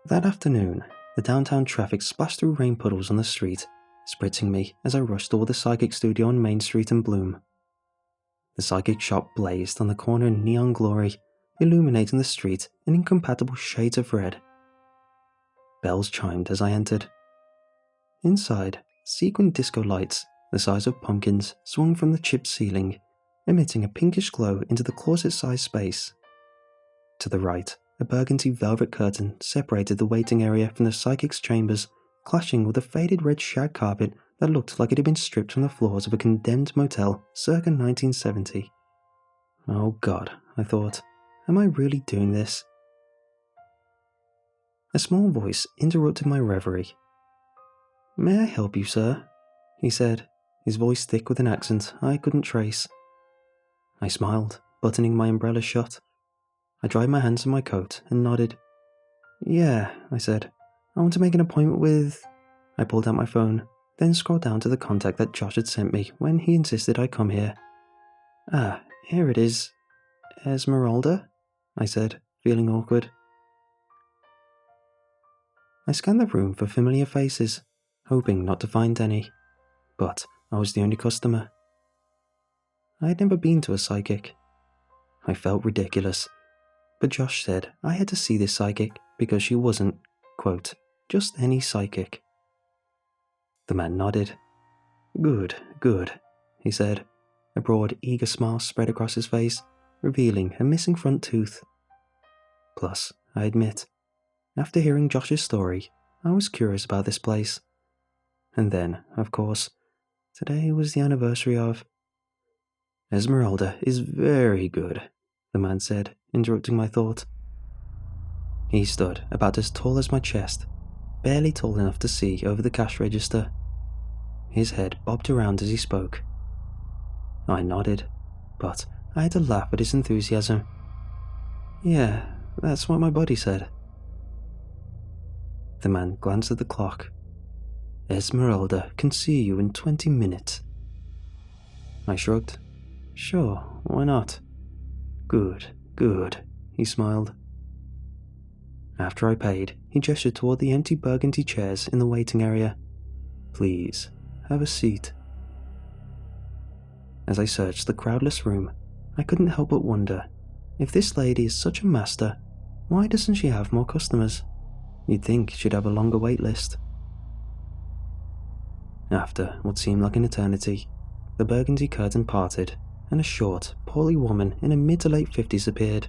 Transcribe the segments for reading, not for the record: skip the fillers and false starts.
That afternoon, the downtown traffic splashed through rain puddles on the street, spritzing me as I rushed toward the psychic studio on Main Street in Bloom. The psychic shop blazed on the corner in neon glory, illuminating the street in incompatible shades of red. Bells chimed as I entered. Inside, sequin disco lights, the size of pumpkins, swung from the chipped ceiling, emitting a pinkish glow into the closet-sized space. To the right, a burgundy velvet curtain separated the waiting area from the psychic's chambers, clashing with a faded red shag carpet that looked like it had been stripped from the floors of a condemned motel circa 1970. Oh God, I thought, am I really doing this? A small voice interrupted my reverie. "May I help you, sir?" he said, his voice thick with an accent I couldn't trace. I smiled, buttoning my umbrella shut. I dried my hands on my coat and nodded. "Yeah," I said. "I want to make an appointment with..." I pulled out my phone, then scrolled down to the contact that Josh had sent me when he insisted I come here. "Ah, here it is. Esmeralda?" I said, feeling awkward. I scanned the room for familiar faces, hoping not to find any, but I was the only customer. I had never been to a psychic. I felt ridiculous, but Josh said I had to see this psychic because she wasn't, quote, just any psychic. The man nodded. Good, he said, a broad, eager smile spread across his face, revealing a missing front tooth. Plus, I admit, after hearing Josh's story, I was curious about this place. And then, of course, today was the anniversary of... "Esmeralda is very good," the man said, interrupting my thought. He stood about as tall as my chest, barely tall enough to see over the cash register. His head bobbed around as he spoke. I nodded, but I had to laugh at his enthusiasm. "Yeah, that's what my buddy said." The man glanced at the clock. "Esmeralda can see you in 20 minutes. I shrugged. "Sure, why not?" Good, he smiled. After I paid, he gestured toward the empty burgundy chairs in the waiting area. "Please, have a seat." As I searched the crowdless room, I couldn't help but wonder, if this lady is such a master, why doesn't she have more customers? You'd think she'd have a longer wait list. After what seemed like an eternity, the burgundy curtain parted, and a short, portly woman in her mid to late 50s appeared.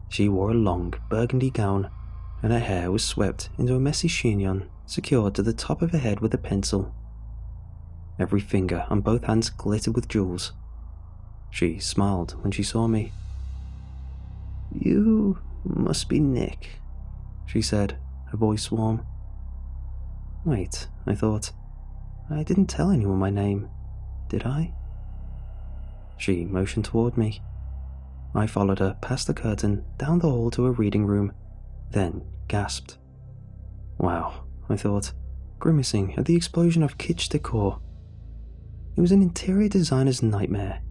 She wore a long, burgundy gown, and her hair was swept into a messy chignon secured to the top of her head with a pencil. Every finger on both hands glittered with jewels. She smiled when she saw me. "You must be Nick," she said, her voice warm. Wait, I thought. I didn't tell anyone my name, did I? She motioned toward me. I followed her past the curtain, down the hall to a reading room, then gasped. Wow, I thought, grimacing at the explosion of kitsch decor. It was an interior designer's nightmare.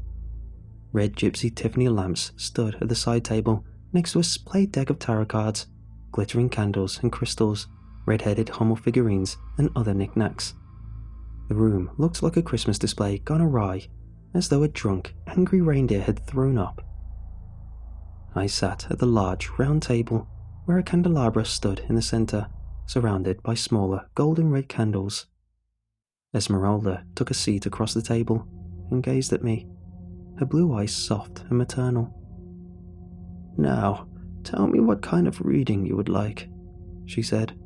Red gypsy Tiffany lamps stood at the side table next to a splayed deck of tarot cards, glittering candles and crystals, red-headed Hummel figurines, and other knickknacks. The room looked like a Christmas display gone awry, as though a drunk, angry reindeer had thrown up. I sat at the large, round table, where a candelabra stood in the center, surrounded by smaller, golden red candles. Esmeralda took a seat across the table and gazed at me, her blue eyes soft and maternal. "Now, tell me what kind of reading you would like," she said.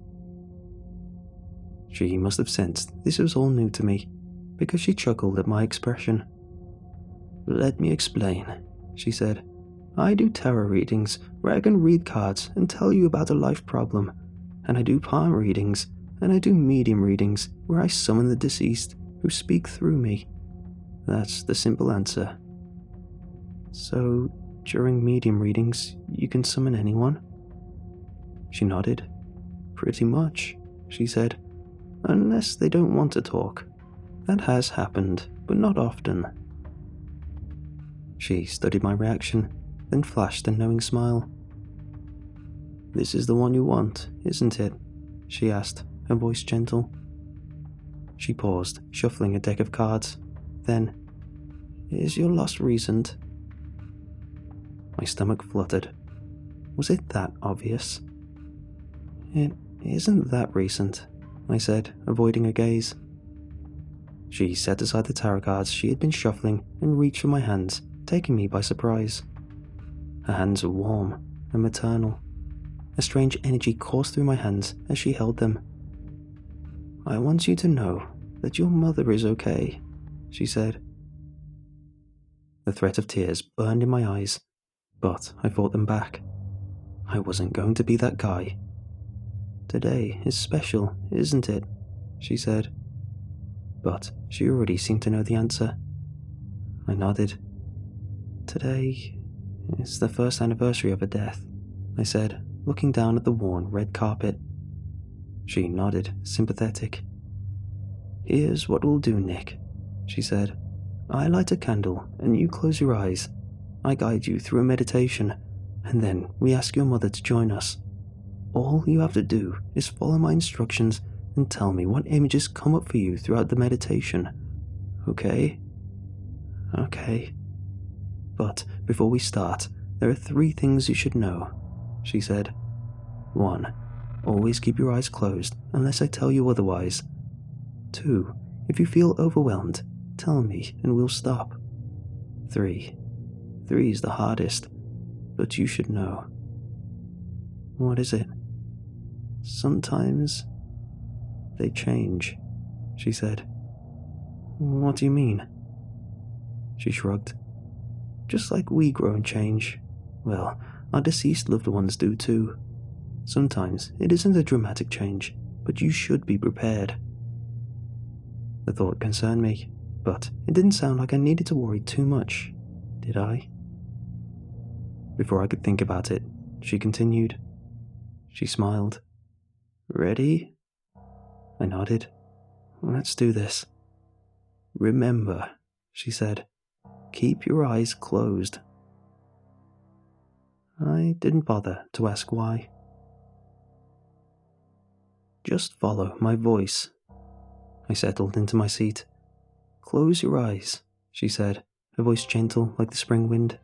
She must have sensed this was all new to me, because she chuckled at my expression. "Let me explain," she said. "I do tarot readings where I can read cards and tell you about a life problem, and I do palm readings, and I do medium readings where I summon the deceased who speak through me. That's the simple answer." "So, during medium readings, you can summon anyone?" She nodded. "Pretty much," she said. "Unless they don't want to talk. That has happened, but not often." She studied my reaction, then flashed a knowing smile. "This is the one you want, isn't it?" she asked, her voice gentle. She paused, shuffling a deck of cards. Then, "Is your loss recent?" My stomach fluttered. Was it that obvious? "It isn't that recent," I said, avoiding her gaze. She set aside the tarot cards she had been shuffling and reached for my hands, taking me by surprise. Her hands were warm and maternal. A strange energy coursed through my hands as she held them. "I want you to know that your mother is okay," she said. The threat of tears burned in my eyes, but I fought them back. I wasn't going to be that guy. "Today is special, isn't it?" she said. But she already seemed to know the answer. I nodded. "Today is the first anniversary of her death," I said, looking down at the worn red carpet. She nodded, sympathetic. "Here's what we'll do, Nick," she said. "I light a candle and you close your eyes. I guide you through a meditation, and then we ask your mother to join us. All you have to do is follow my instructions and tell me what images come up for you throughout the meditation. Okay?" "Okay. But before we start, there are 3 things you should know," she said. 1. Always keep your eyes closed unless I tell you otherwise. 2. If you feel overwhelmed, tell me and we'll stop. 3. 3 is the hardest, but you should know." "What is it?" "Sometimes they change," she said. "What do you mean?" She shrugged. "Just like we grow and change, well, our deceased loved ones do too. Sometimes it isn't a dramatic change, but you should be prepared." The thought concerned me, but it didn't sound like I needed to worry too much, did I? Before I could think about it, she continued. She smiled. "Ready?" I nodded. "Let's do this." "Remember," she said, "keep your eyes closed." I didn't bother to ask why. "Just follow my voice." I settled into my seat. "Close your eyes," she said, her voice gentle like the spring wind.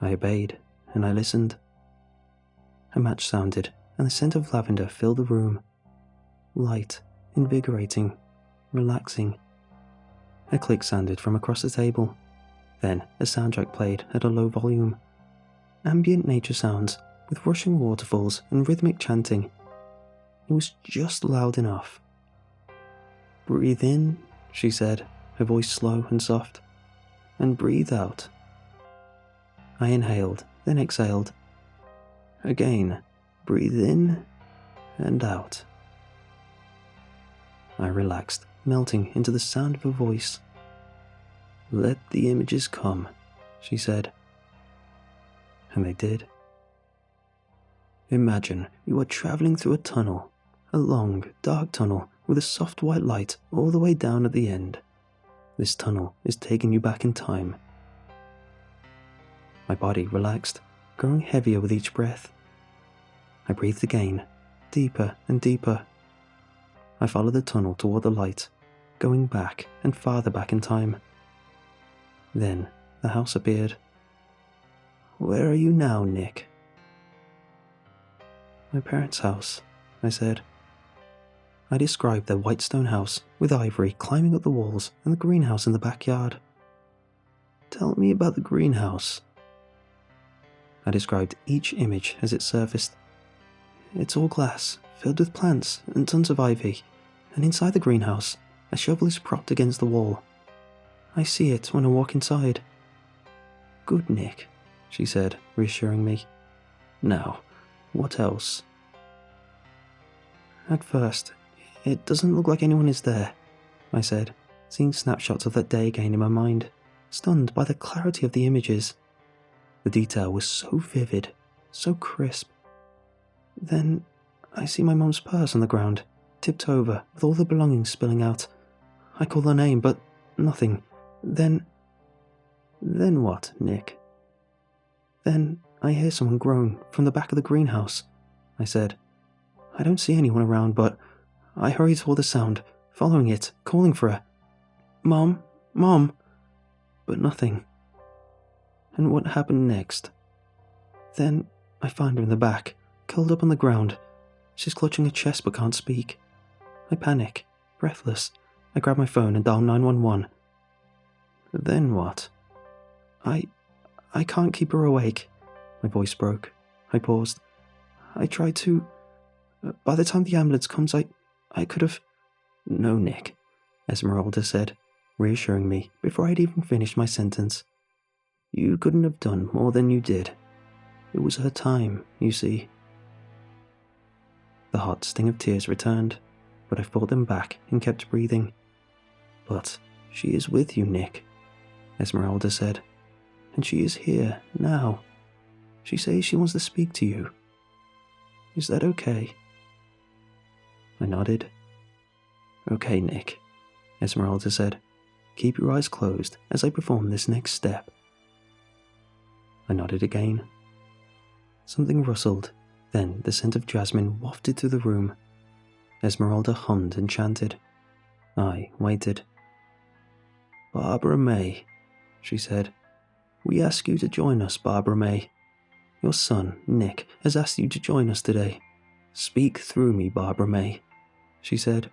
I obeyed, and I listened. A match sounded, and the scent of lavender filled the room. Light, invigorating, relaxing. A click sounded from across the table. Then a soundtrack played at a low volume. Ambient nature sounds, with rushing waterfalls and rhythmic chanting. It was just loud enough. "Breathe in," she said, her voice slow and soft, "and breathe out." I inhaled, then exhaled. Again, breathe in and out. I relaxed, melting into the sound of her voice. "Let the images come," she said. And they did. Imagine you are traveling through a tunnel, a long, dark tunnel with a soft white light all the way down at the end. This tunnel is taking you back in time. My body relaxed, growing heavier with each breath. I breathed again, deeper and deeper. I followed the tunnel toward the light, going back and farther back in time. Then the house appeared. "Where are you now, Nick?" "My parents' house," I said. I described their white stone house with ivory climbing up the walls and the greenhouse in the backyard. "Tell me about the greenhouse." I described each image as it surfaced. "It's all glass, filled with plants and tons of ivy, and inside the greenhouse, a shovel is propped against the wall. I see it when I walk inside." "Good, Nick," she said, reassuring me. "Now, what else?" "At first, it doesn't look like anyone is there," I said, seeing snapshots of that day again in my mind, stunned by the clarity of the images. The detail was so vivid, so crisp. "Then I see my mum's purse on the ground, tipped over, with all the belongings spilling out. I call her name, but nothing. Then what, Nick?" "Then I hear someone groan from the back of the greenhouse, I said. I don't see anyone around, but I hurried toward the sound, following it, calling for her. Mom, Mom, but nothing. And what happened next? Then I find her in the back, curled up on the ground. She's clutching her chest but can't speak. I panic, breathless. I grab my phone and dial 911. Then what? I can't keep her awake. My voice broke. I paused. I tried to... By the time the ambulance comes, I could have... No, Nick, Esmeralda said, reassuring me before I'd even finished my sentence. You couldn't have done more than you did. It was her time, you see. The hot sting of tears returned, but I fought them back and kept breathing. But she is with you, Nick, Esmeralda said. And she is here, now. She says she wants to speak to you. Is that okay? I nodded. Okay, Nick, Esmeralda said. Keep your eyes closed as I perform this next step. I nodded again. Something rustled, then the scent of jasmine wafted through the room. Esmeralda hummed and chanted. I waited. Barbara May, she said. We ask you to join us, Barbara May. Your son, Nick, has asked you to join us today. Speak through me, Barbara May, she said,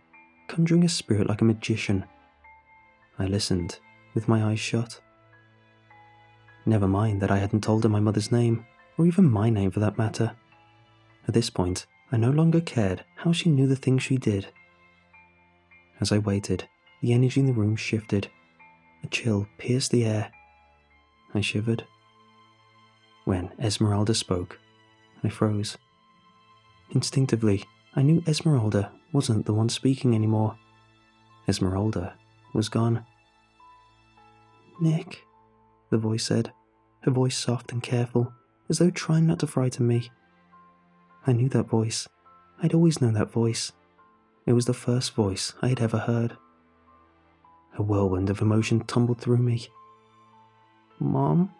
conjuring a spirit like a magician. I listened, with my eyes shut. Never mind that I hadn't told her my mother's name, or even my name for that matter. At this point, I no longer cared how she knew the things she did. As I waited, the energy in the room shifted. A chill pierced the air. I shivered. When Esmeralda spoke, I froze. Instinctively, I knew Esmeralda wasn't the one speaking anymore. Esmeralda was gone. Nick, the voice said, her voice soft and careful, as though trying not to frighten me. I knew that voice. I'd always known that voice. It was the first voice I had ever heard. A whirlwind of emotion tumbled through me. Mom?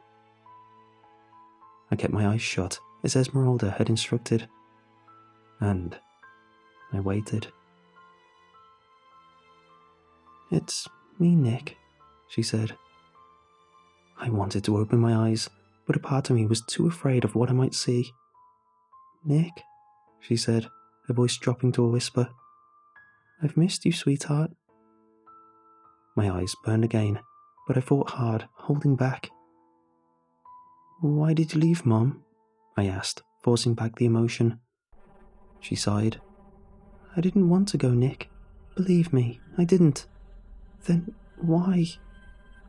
I kept my eyes shut as Esmeralda had instructed. And I waited. It's me, Nick, she said. I wanted to open my eyes, but a part of me was too afraid of what I might see. Nick, she said, her voice dropping to a whisper. I've missed you, sweetheart. My eyes burned again, but I fought hard, holding back. Why did you leave, Mom? I asked, forcing back the emotion. She sighed. I didn't want to go, Nick. Believe me, I didn't. Then why?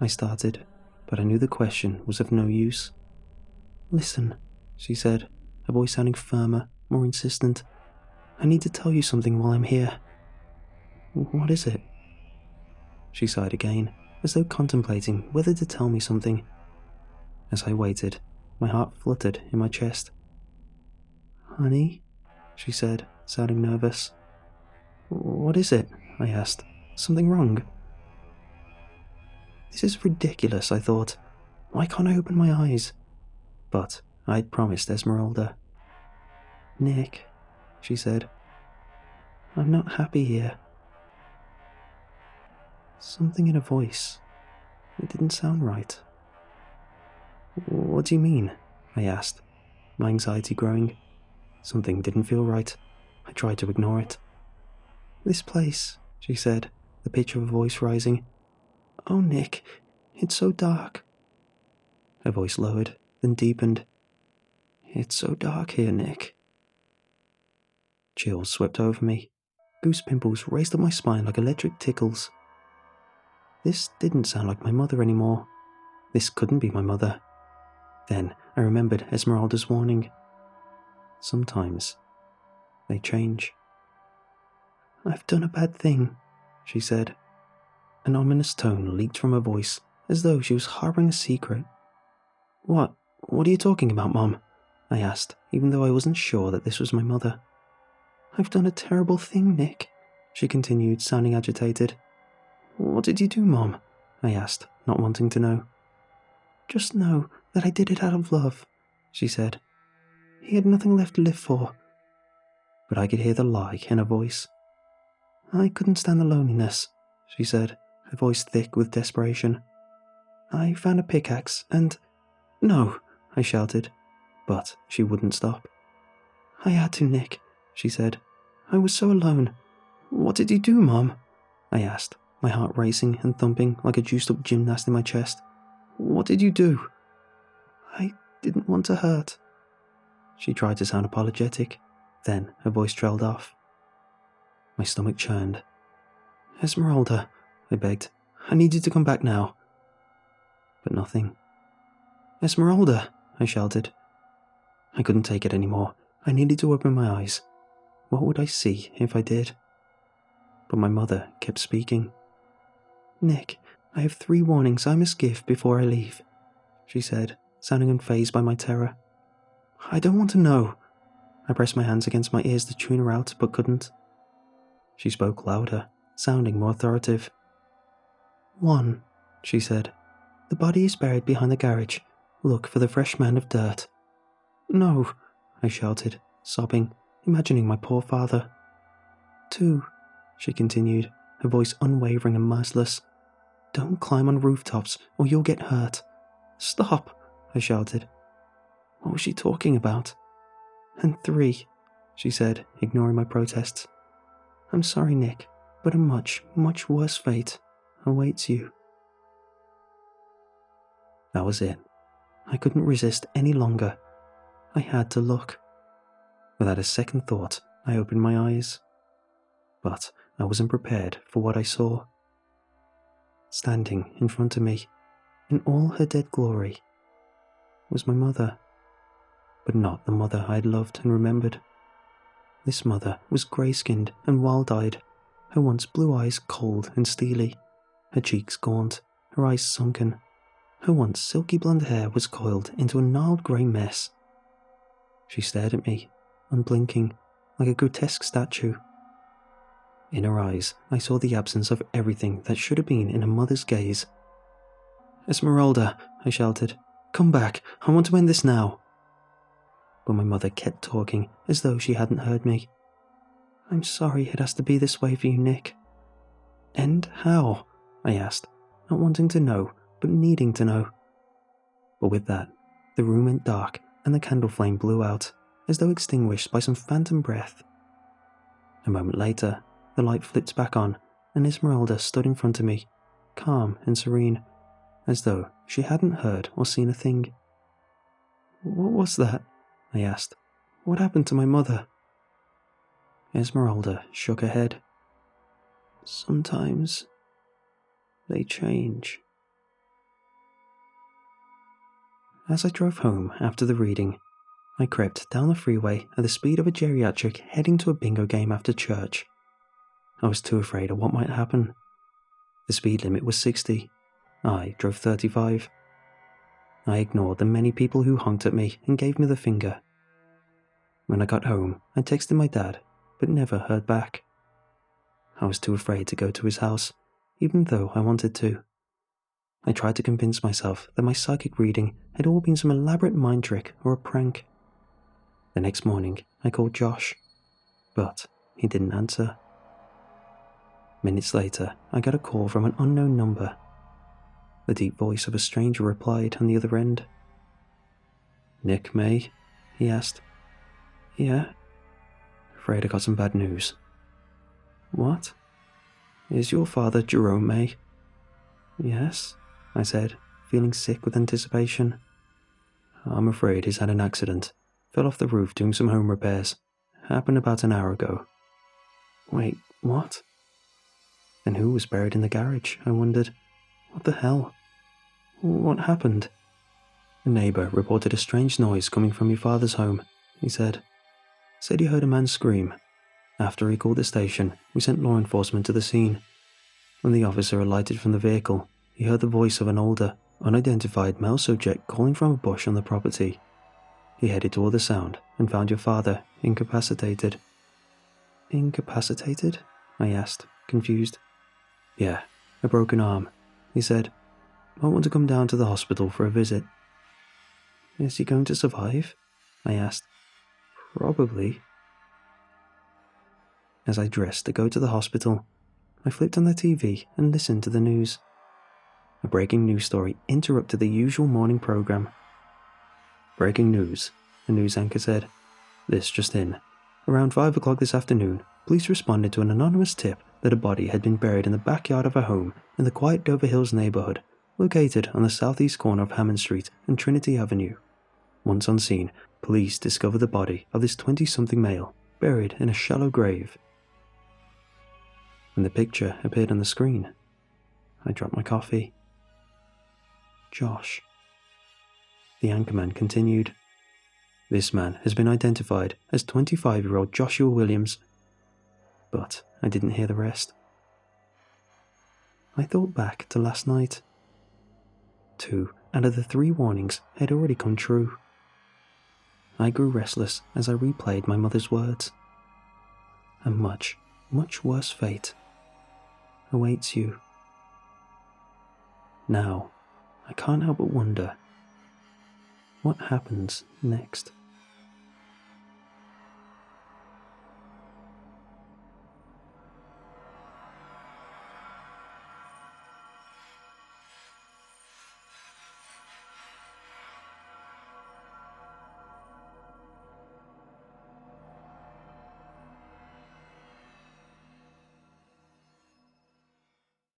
I started, but I knew the question was of no use. Listen, she said, her voice sounding firmer, more insistent. I need to tell you something while I'm here. What is it? She sighed again, as though contemplating whether to tell me something. As I waited, my heart fluttered in my chest. Honey, she said, sounding nervous. What is it? I asked. Something wrong? This is ridiculous, I thought. Why can't I open my eyes? But I'd promised Esmeralda. Nick, she said. I'm not happy here. Something in her voice. It didn't sound right. What do you mean? I asked, my anxiety growing. Something didn't feel right. I tried to ignore it. This place, she said, the pitch of her voice rising. Oh, Nick, it's so dark. Her voice lowered, then deepened. It's so dark here, Nick. Chills swept over me. Goose pimples raced up my spine like electric tickles. This didn't sound like my mother anymore. This couldn't be my mother. Then I remembered Esmeralda's warning. Sometimes they change. I've done a bad thing, she said. An ominous tone leaked from her voice, as though she was harboring a secret. What are you talking about, Mom? I asked, even though I wasn't sure that this was my mother. I've done a terrible thing, Nick, she continued, sounding agitated. What did you do, Mom? I asked, not wanting to know. Just know that I did it out of love, she said. He had nothing left to live for. but I could hear the lie in her voice. I couldn't stand the loneliness, she said, her voice thick with desperation. I found a pickaxe and... No, I shouted, but she wouldn't stop. I had to, Nick, she said. I was so alone. What did you do, Mom? I asked, my heart racing and thumping like a juiced-up gymnast in my chest. What did you do? I didn't want to hurt. She tried to sound apologetic, then her voice trailed off. My stomach churned. Esmeralda, I begged. I need you to come back now. But nothing. Esmeralda, I shouted. I couldn't take it anymore. I needed to open my eyes. What would I see if I did? But my mother kept speaking. Nick, I have 3 warnings I must give before I leave, she said, sounding unfazed by my terror. I don't want to know. I pressed my hands against my ears to tune her out, but couldn't. She spoke louder, sounding more authoritative. 1, she said. The body is buried behind the garage. Look for the fresh mound of dirt. No, I shouted, sobbing, imagining my poor father. 2, she continued, her voice unwavering and merciless. Don't climb on rooftops or you'll get hurt. Stop, I shouted. What was she talking about? And 3, she said, ignoring my protests. I'm sorry, Nick, but a much, much worse fate awaits you. That was it. I couldn't resist any longer. I had to look. Without a second thought, I opened my eyes. But I wasn't prepared for what I saw. Standing in front of me, in all her dead glory, was my mother. But not the mother I had loved and remembered. This mother was grey-skinned and wild-eyed, her once blue eyes cold and steely, her cheeks gaunt, her eyes sunken. Her once silky blonde hair was coiled into a gnarled grey mess. She stared at me, unblinking, like a grotesque statue. In her eyes, I saw the absence of everything that should have been in a mother's gaze. Esmeralda, I shouted, come back, I want to end this now. But my mother kept talking as though she hadn't heard me. I'm sorry it has to be this way for you, Nick. End how? I asked, not wanting to know, but needing to know. But with that, the room went dark and the candle flame blew out, as though extinguished by some phantom breath. A moment later, the light flipped back on, and Esmeralda stood in front of me, calm and serene, as though she hadn't heard or seen a thing. What was that? I asked. What happened to my mother? Esmeralda shook her head. Sometimes they change. As I drove home after the reading, I crept down the freeway at the speed of a geriatric heading to a bingo game after church. I was too afraid of what might happen. The speed limit was 60. I drove 35. I ignored the many people who honked at me and gave me the finger. When I got home, I texted my dad, but never heard back. I was too afraid to go to his house, even though I wanted to. I tried to convince myself that my psychic reading had all been some elaborate mind trick or a prank. The next morning, I called Josh, but he didn't answer. Minutes later, I got a call from an unknown number. The deep voice of a stranger replied on the other end. Nick, May? He asked. Yeah? Afraid I got some bad news. What? Is your father Jerome May? Yes, I said, feeling sick with anticipation. I'm afraid he's had an accident. Fell off the roof doing some home repairs. Happened about an hour ago. Wait, what? Then who was buried in the garage, I wondered. What the hell? What happened? A neighbour reported a strange noise coming from your father's home, he said. Said he heard a man scream. After he called the station, we sent law enforcement to the scene. When the officer alighted from the vehicle, he heard the voice of an older, unidentified male subject calling from a bush on the property. He headed toward the sound and found your father incapacitated. Incapacitated? I asked, confused. Yeah, a broken arm, he said. Might want to come down to the hospital for a visit. Is he going to survive? I asked. Probably. As I dressed to go to the hospital, I flipped on the TV and listened to the news. A breaking news story interrupted the usual morning program. "Breaking news," the news anchor said. "This just in. Around 5 o'clock this afternoon, police responded to an anonymous tip that a body had been buried in the backyard of a home in the quiet Dover Hills neighborhood, located on the southeast corner of Hammond Street and Trinity Avenue. Once on scene, police discovered the body of this 20-something male buried in a shallow grave." When the picture appeared on the screen, I dropped my coffee. "Josh," the anchorman continued. "This man has been identified as 25-year-old Joshua Williams." But I didn't hear the rest. I thought back to last night. 2 out of the 3 warnings had already come true. I grew restless as I replayed my mother's words. A much, much worse fate awaits you. Now, I can't help but wonder, what happens next?